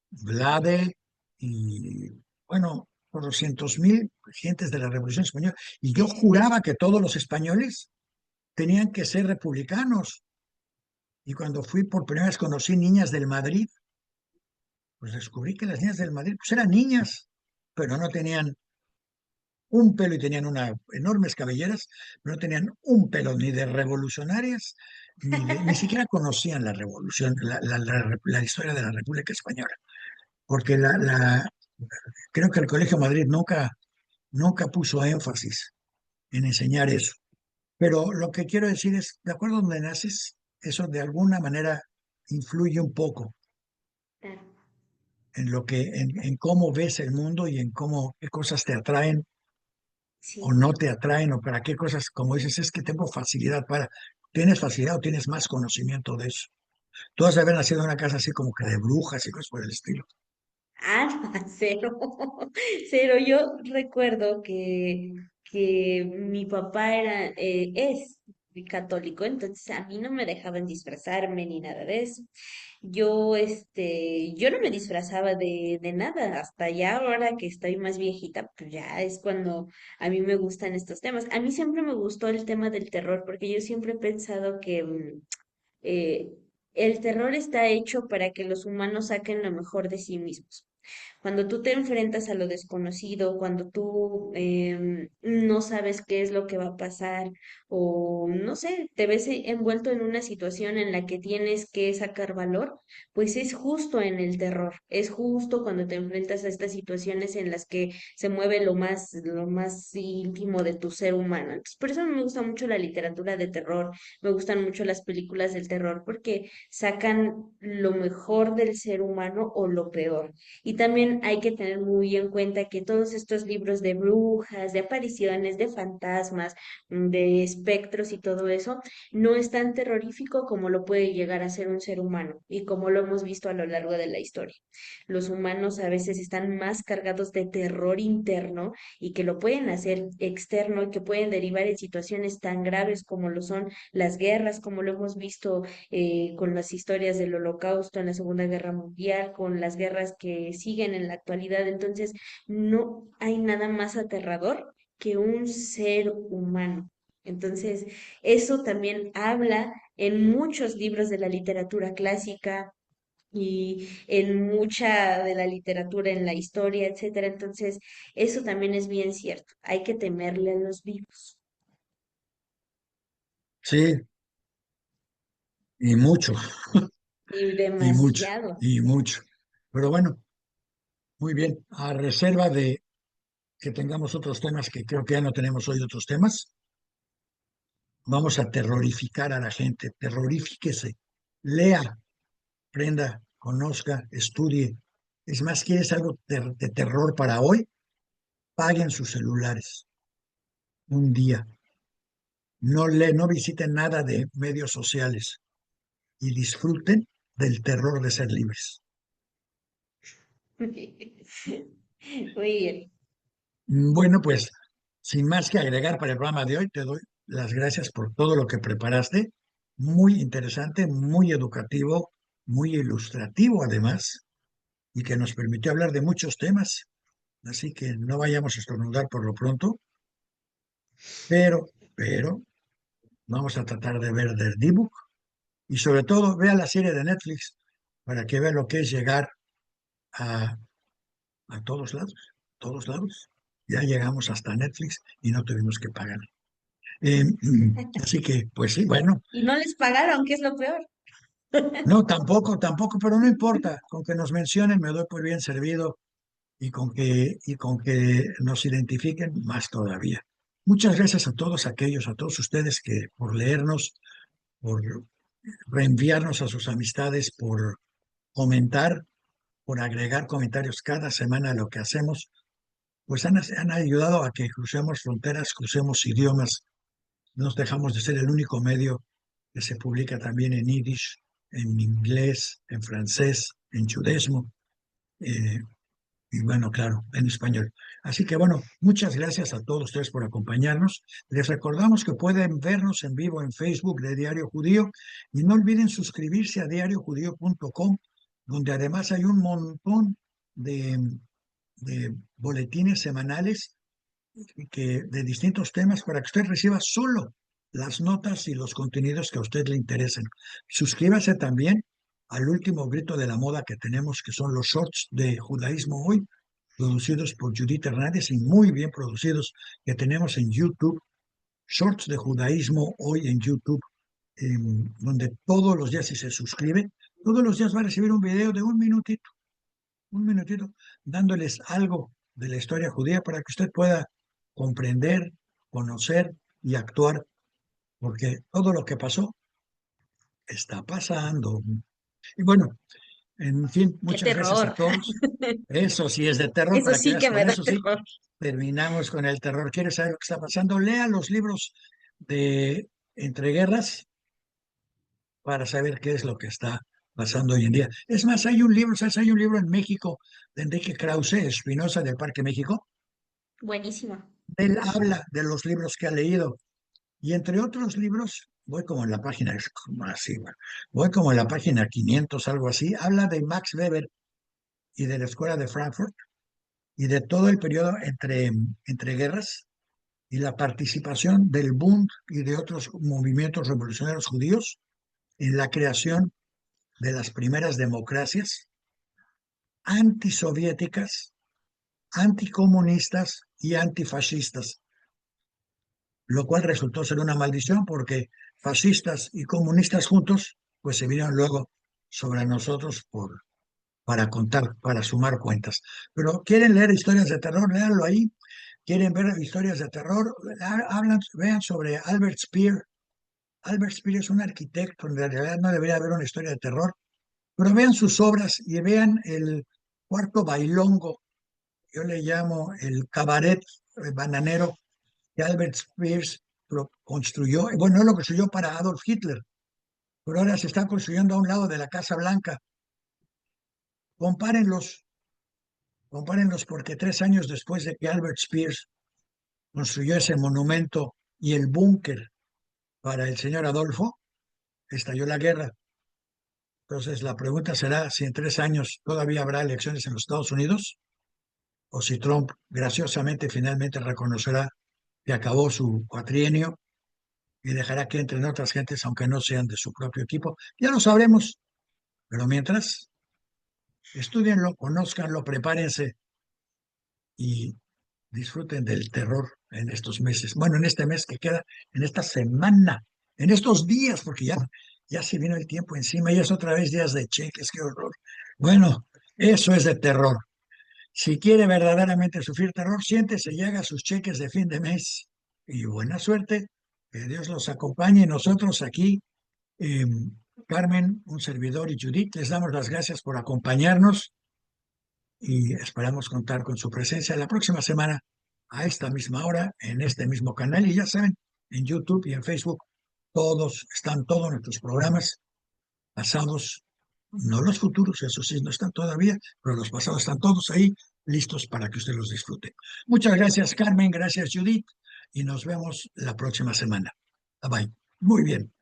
Vlade y, bueno, por 200.000 gentes de la Revolución Española. Y yo juraba que todos los españoles tenían que ser republicanos. Y cuando fui por primera vez conocí niñas del Madrid, pues descubrí que las niñas del Madrid pues eran niñas, pero no tenían un pelo y tenían enormes cabelleras, pero no tenían un pelo ni de revolucionarias, ni siquiera conocían la revolución, la historia de la República Española, porque creo que el Colegio Madrid nunca puso énfasis en enseñar eso. Pero lo que quiero decir es, de acuerdo a donde naces, eso de alguna manera influye un poco Claro, en cómo ves el mundo y en qué cosas te atraen o sí. no te atraen o para qué cosas, como dices, es que tengo facilidad ¿tienes facilidad o tienes más conocimiento de eso? Tú has de haber nacido en una casa así como que de brujas y cosas por el estilo. Ah, cero, cero. Yo recuerdo que mi papá es católico, entonces a mí no me dejaban disfrazarme ni nada de eso. Yo no me disfrazaba de nada, hasta ya ahora que estoy más viejita, pues ya es cuando a mí me gustan estos temas. A mí siempre me gustó el tema del terror, porque yo siempre he pensado que eh, el terror está hecho para que los humanos saquen lo mejor de sí mismos. Cuando tú te enfrentas a lo desconocido, cuando tú no sabes qué es lo que va a pasar o no sé, te ves envuelto en una situación en la que tienes que sacar valor, pues es justo en el terror, es justo cuando te enfrentas a estas situaciones en las que se mueve lo más íntimo de tu ser humano. Entonces, por eso me gusta mucho la literatura de terror, me gustan mucho las películas del terror porque sacan lo mejor del ser humano o lo peor. Y también hay que tener muy en cuenta que todos estos libros de brujas, de apariciones, de fantasmas, de espectros y todo eso, no es tan terrorífico como lo puede llegar a ser un ser humano y como lo hemos visto a lo largo de la historia. Los humanos a veces están más cargados de terror interno y que lo pueden hacer externo y que pueden derivar en situaciones tan graves como lo son las guerras, como lo hemos visto con las historias del Holocausto en la Segunda Guerra Mundial, con las guerras que siguen en la actualidad. Entonces, no hay nada más aterrador que un ser humano. Entonces, eso también habla en muchos libros de la literatura clásica y en mucha de la literatura, en la historia, etcétera. Entonces, eso también es bien cierto. Hay que temerle a los vivos. Sí, y mucho, Y y mucho, demasiado. y mucho. Pero bueno, muy bien. A reserva de que tengamos otros temas, que creo que ya no tenemos hoy otros temas, vamos a terrorificar a la gente. Terrorífiquese. Lea, aprenda, conozca, estudie. Es más, ¿quieres algo de terror para hoy? Paguen sus celulares un día. No visiten nada de medios sociales y disfruten del terror de ser libres. Muy bien. Bueno, pues sin más que agregar para el programa de hoy, te doy las gracias por todo lo que preparaste muy interesante, muy educativo, muy ilustrativo además, y que nos permitió hablar de muchos temas. Así que no vayamos a estornudar por lo pronto, pero vamos a tratar de ver The Book y sobre todo vea la serie de Netflix para que vea lo que es llegar a, a todos lados. Ya llegamos hasta Netflix y no tuvimos que pagar. Eh, Así que, pues sí, bueno, Y no les pagaron, que es lo peor. no, tampoco, pero no importa, con que nos mencionen me doy por bien servido y con que nos identifiquen más todavía. Muchas gracias a todos aquellos, a todos ustedes que por leernos, por reenviarnos a sus amistades, por comentar, por agregar comentarios cada semana a lo que hacemos, pues han ayudado a que crucemos fronteras, crucemos idiomas, nos dejamos de ser el único medio que se publica también en yiddish, en inglés, en francés, en chudesmo, eh, y bueno, claro, en español. Así que bueno, muchas gracias a todos ustedes por acompañarnos. Les recordamos que pueden vernos en vivo en Facebook de Diario Judío y no olviden suscribirse a diariojudío.com, donde además hay un montón de, de boletines semanales de distintos temas para que usted reciba solo las notas y los contenidos que a usted le interesen. Suscríbase también al último grito de la moda que tenemos, que son los shorts de Judaísmo Hoy, producidos por Judith Hernández y muy bien producidos, que tenemos en YouTube. Shorts de Judaísmo Hoy en YouTube, donde todos los días, si se suscribe, todos los días va a recibir un video de un minutito, dándoles algo de la historia judía para que usted pueda comprender, conocer y actuar, porque todo lo que pasó está pasando. Y bueno, en fin, ¡Qué muchas gracias a terror! todos. Eso sí es de terror, Eso para que sí veas, que me con da eso sí, terror. terminamos con el terror. ¿Quieres saber lo que está pasando? Lea los libros de Entreguerras para saber qué es lo que está pasando hoy en día. Es más, hay un libro, ¿sabes? Hay un libro en México de Enrique Krause, Espinosa del Parque México. Buenísimo. Él habla de los libros que ha leído y entre otros libros, voy como en la página, es como así, bueno, voy como en la página 500, algo así, habla de Max Weber y de la Escuela de Frankfurt y de todo el periodo entre guerras y la participación del Bund y de otros movimientos revolucionarios judíos en la creación de las primeras democracias antisoviéticas, anticomunistas y antifascistas, lo cual resultó ser una maldición porque fascistas y comunistas juntos, pues se vinieron luego sobre nosotros para contar, para sumar cuentas. Pero quieren leer historias de terror, léanlo ahí. Quieren ver historias de terror, hablan, vean sobre Albert Speer. Albert Speer es un arquitecto, en realidad no debería haber una historia de terror, pero vean sus obras y vean el cuarto bailongo, yo le llamo el cabaret bananero que Albert Spears construyó, bueno, no lo construyó para Adolf Hitler, pero ahora se está construyendo a un lado de la Casa Blanca. Compárenlos, compárenlos porque 3 años después de que Albert Spears construyó ese monumento y el búnker para el señor Adolfo, estalló la guerra. Entonces la pregunta será si en 3 años todavía habrá elecciones en los Estados Unidos o si Trump graciosamente finalmente reconocerá que acabó su cuatrienio y dejará que entren otras gentes, aunque no sean de su propio equipo. Ya lo sabremos, pero mientras, estudienlo, conózcanlo, prepárense y disfruten del terror en estos meses. Bueno, en este mes que queda, en esta semana, en estos días, porque ya se vino el tiempo encima y es otra vez días de cheques, qué horror. Bueno, eso es de terror. Si quiere verdaderamente sufrir terror, siéntese y haga sus cheques de fin de mes. Y buena suerte, que Dios los acompañe. Nosotros aquí, eh, Carmen, un servidor y Judith, les damos las gracias por acompañarnos y esperamos contar con su presencia la próxima semana a esta misma hora, en este mismo canal. Y ya saben, en YouTube y en Facebook, están todos nuestros programas pasados, no los futuros, eso sí, no están todavía, pero los pasados están todos ahí listos para que usted los disfrute. Muchas gracias, Carmen, gracias, Judith, y nos vemos la próxima semana. Bye bye. Muy bien.